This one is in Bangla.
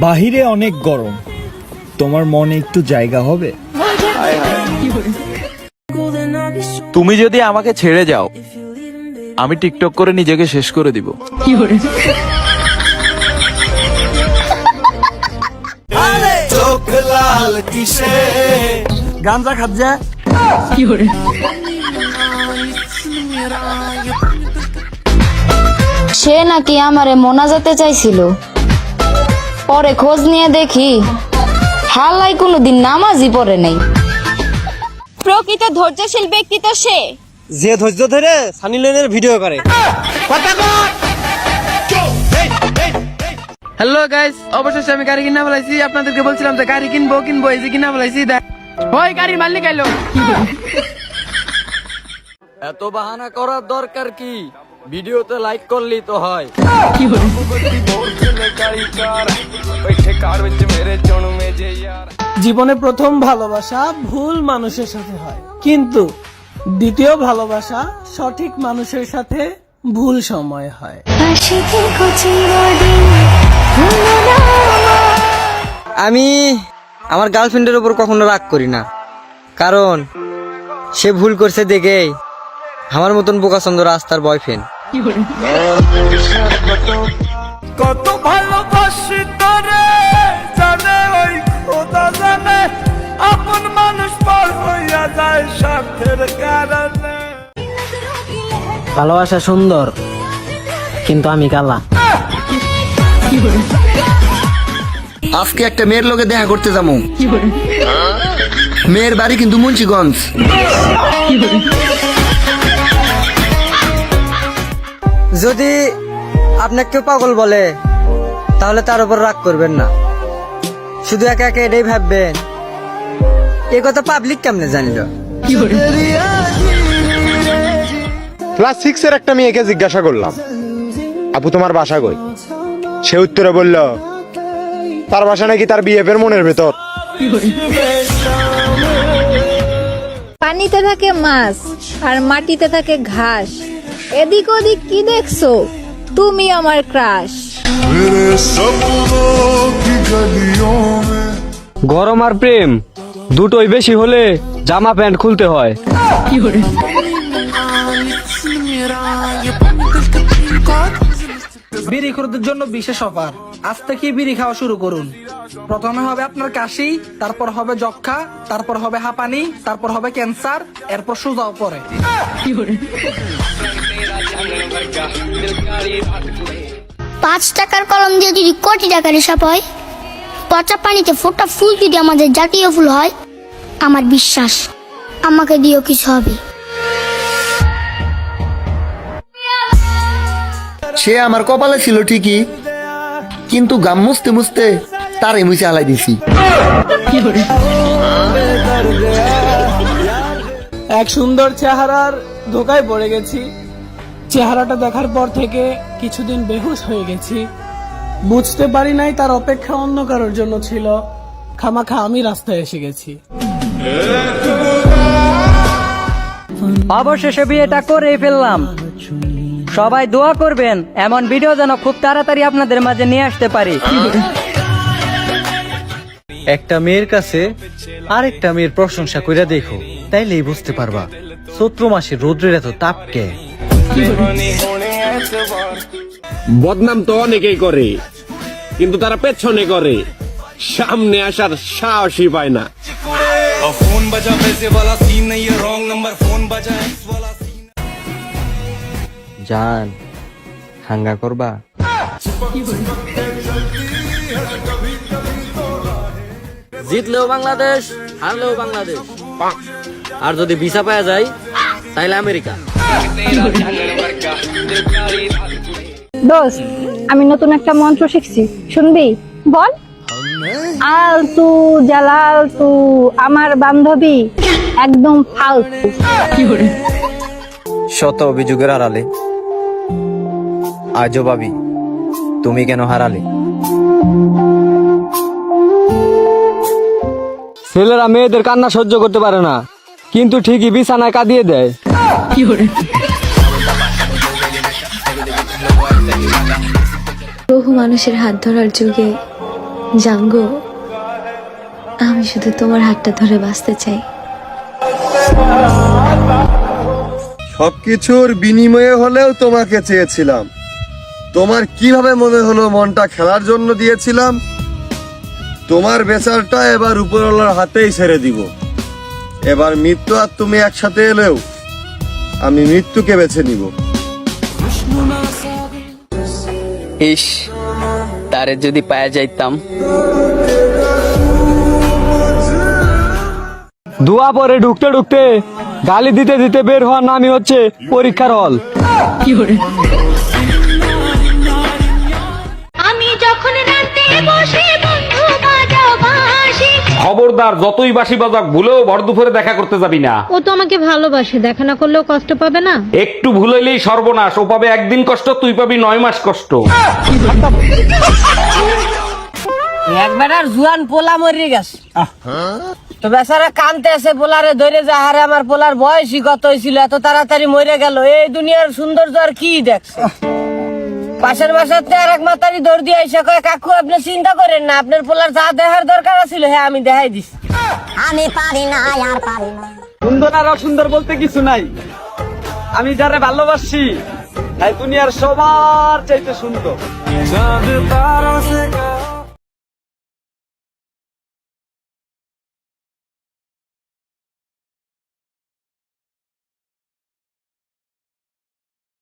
বাহিরে অনেক গরম, তোমার মনে একটু জায়গা হবে? তুমি যদি আমাকে ছেড়ে যাও, আমি টিকটক করে নিজেকে শেষ করে দিব। চোখ লাল কিসে? গাঞ্জা খাজ্জা সে নাকি আমারে মোনাজাতে চাইছিল, পরে খোঁজ নিয়ে দেখি হালাই কোনোদিন নামাজই পড়ে নাই। প্রকৃত ধৈর্যশীল ব্যক্তি তো সে যে ধৈর্য ধরে সানি লিওনের ভিডিও করে। হ্যালো গাইস, অবশেষে আমি গাড়ি কিনা ফেলাইছি। আপনাদেরকে বলছিলাম যে গাড়ি কিনবো এই যে কিনা ফেলাইছি। ওই গাড়ির মালিক আইলো। এত বাহানা করার দরকার কি? ভিডিওতে লাইক করলেই তো হয়। জীবনে প্রথম ভালোবাসা ভুল মানুষের সাথে হয়, কিন্তু দ্বিতীয় ভালোবাসা সঠিক মানুষের সাথে ভুল সময় হয়। আমি আমার গার্লফ্রেন্ডের উপর কখনো রাগ করি না, কারণ সে ভুল করছে দেখেই আমার মতন বোকাচন্দ রাস্তার বয়ফ্রেন্ড। কত ভালোবাসি তোরে জানে ওই খোদা জানে, আপন মানুষ পর হইয়া যায় স্বার্থের কারণে। ভালোবাসা সুন্দর, কিন্তু আমি কালা। আজকে একটা মেয়ের লোকে দেখা করতে যাবো। মেয়ের বাড়ি কিন্তু মুন্সিগঞ্জ। যদি আপনাকে কেউ পাগল বলে, তাহলে তার উপর রাগ করবেন না, শুধু একা একা এটাই ভাববেন এই কথা পাবলিক কেমনে জানিল। ক্লাস 6 এর একটা মেয়েকে জিজ্ঞাসা করলাম, আপু তোমার বাসা কই? সে উত্তরে বলল, তার বাসা নাকি তার বিএফের মনের ভেতর। পানিতে থাকে মাছ আর মাটিতে থাকে ঘাস, এদিক ওদিক কি দেখছো? তুমি আমার ক্রাশ। গরম আর প্রেম দুটোই বেশি হলে জামা প্যান্ট খুলতে হয়। বিড়ি খোরদের জন্য বিশেষ অফার। আজ থেকে বিড়ি খাওয়া শুরু করুন। প্রথমে হবে আপনার কাশি, তারপর হবে যক্ষা, তারপর হবে হাঁপানি, তারপর হবে ক্যান্সার, এরপর সোজাও পরে। 5 টাকার কলম দিয়ে যদি কোটি টাকার হিসাব হয়, পচা পানিতে ফোটা ফুল যদি আমাদের জাতীয় ফুল হয়, আমার বিশ্বাস আমাকে দিয়েও কিছু হবে। সে আমার কপালে ছিল ঠিকই, কিন্তু গাম মুছতে মুছতে তারে মুছে আলাই দিছি। এক সুন্দর চেহারার ধোকায় পড়ে গেছি। চেহারাটা দেখার পর থেকে কিছুদিন বেহুশ হয়ে গেছি। বুঝতে পারি নাই তার অপেক্ষা অন্য কারোর জন্য ছিল। খামাখা আমি রাস্তায় এসে গেছি। অবশেষে বিয়েটা করে ফেললাম। সবাই দোয়া করবেন এমন ভিডিও যেন খুব তাড়াতাড়ি আপনাদের মাঝে নিয়ে আসতে পারি। একটা মেয়ের কাছে আরেকটা মেয়ের প্রশংসা কইরা দেখো, তাইলেই বুঝতে পারবা চৈত্র মাসে রোদ্রের এত তাপকে। বদনাম তো অনেকেই করে, কিন্তু তারা পেছনে করে, সামনে আসার সাহসই পায় না। জান, হাঙ্গা করবা? জিতলেও বাংলাদেশ, হারলেও বাংলাদেশ, আর যদি ভিসা পাওয়া যায় তাহলে আমেরিকা। দোস্ত, আমি নতুন একটা মন্ত্র শিখছি, শুনবি? বল। আলতু জালালতু আমার বান্ধবী একদম ফালতু। শত অভিযোগের আড়ালে আজও ভাবি তুমি কেন হারালে। ছেলেরা মেয়েদের কান্না সহ্য করতে পারে না, কিন্তু ঠিকই বিছানায় কাঁদিয়ে দেয়। বহু মানুষের হাত ধরার যুগে জাঙ্গো, আমি শুধু তোমার হাতটা ধরে বাঁচতে চাই। সবকিছুর বিনিময়ে হলেও তোমাকে চেয়েছিলাম। তোমার কিভাবে মনে হলো মনটা খেলার জন্য দিয়েছিলাম? তোমার বেচারটা এবার উপরওয়ালার হাতেই ছেড়ে দিব। এবার মৃত্যু আর তুমি একসাথে এলেও আমি মৃত্যুকে বেছে নিব। ইস, তারে যদি পায়া যাইতাম। দোয়া পরে ঢুকতে ঢুকতে গালি দিতে দিতে বের হওয়ার নামই হচ্ছে পরীক্ষার হল। আমি যখন রাতে বসে বন্ধু বাজাও বাঁশি। খবরদার, যতই বাসি বাজাক ভুলেও ভর দুপুরে দেখা করতে যাবি না। ও তো আমাকে ভালোবাসে, দেখা না করলেও কষ্ট পাবে না। একটু ভুল হইলেই সর্বনাশ। ও পাবে একদিন কষ্ট, তুই পাবি 9 মাস কষ্ট। একবার আর জুয়ান পোলা মরে গেছে, তো বেচারা কানতে আছে। পোলারে ধরে যা, হারে আমার পোলার বয়সই কত হয়েছিল, এত তাড়াতাড়ি মরে গেল। এই দুনিয়ার সৌন্দর্য আর কি দেখছে। পাশের বাসাতে আর এক মাতারি দৌড় দিয়ে এসে কয়, কাকু আপনি চিন্তা করেন না, আপনার পোলার যা দেখার দরকার ছিল হ্যাঁ আমি দেখাই দিছি। আমি পারি না আর পারি না। সুন্দর আর অসুন্দর বলতে কিছু নাই, আমি যারে ভালোবাসি তাই দুনিয়ার সবার চাইতে সুন্দর।